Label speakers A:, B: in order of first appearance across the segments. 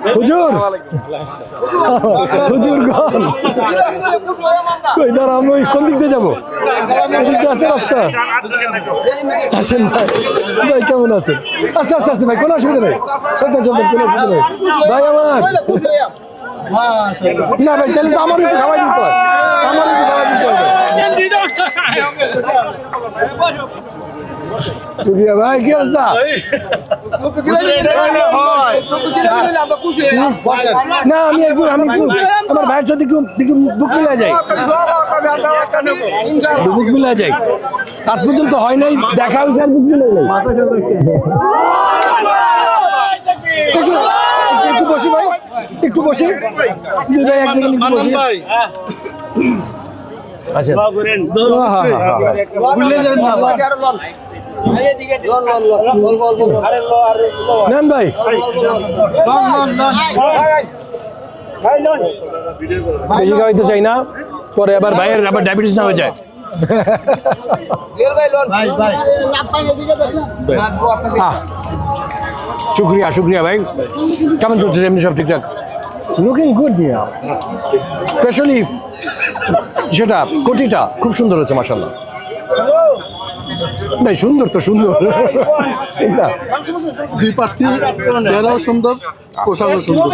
A: হুজুর হুজুর গন কই দাঁড়া আমি কোন দিক দিয়ে যাবো এদিক দিয়ে আছে রাস্তা আসেন ভাই ভাই কেমন আছেন আস্তে আস্তে আস্তে ভাই কোনো অসুবিধা নেই চলতেন চলতেন কোনো অসুবিধা নেই ভাই আমার না ভাই তাহলে তো আমার একটু খাওয়াই দিতে হয় আমার একটু খাওয়াই দিতে হবে শুক্রিয়া ভাই কি অবস্থা না আমি একটু আমার ভাইয়ের সাথে একটু একটু বুক মিলা যাই বুক মিলা যাই আজ পর্যন্ত হয় নাই দেখা হয়েছে আর বুক মিলাই নাই একটু বসি ভাই একটু বসি দুই ভাই এক সেকেন্ড একটু বসি আচ্ছা ভুলে যান না নেন ভাই বেশি খাওয়াইতে চাই না পরে আবার ভাইয়ের আবার ডায়াবেটিস না হয়ে যায় শুক্রিয়া শুক্রিয়া ভাই কেমন চলছে এমনি সব ঠিকঠাক লুকিং গুড মিয়া স্পেশালি সেটা কোটিটা খুব সুন্দর হচ্ছে মাশাআল্লাহ ভাই সুন্দর তো সুন্দর
B: দুই প্রার্থী চেহারাও সুন্দর পোশাকও সুন্দর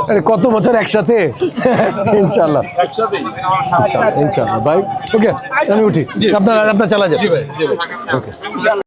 A: আরে কত বছর একসাথে ইনশাআল্লাহ ইনশাআল্লাহ ভাই ওকে আমি উঠি আপনার চালা যান ওকে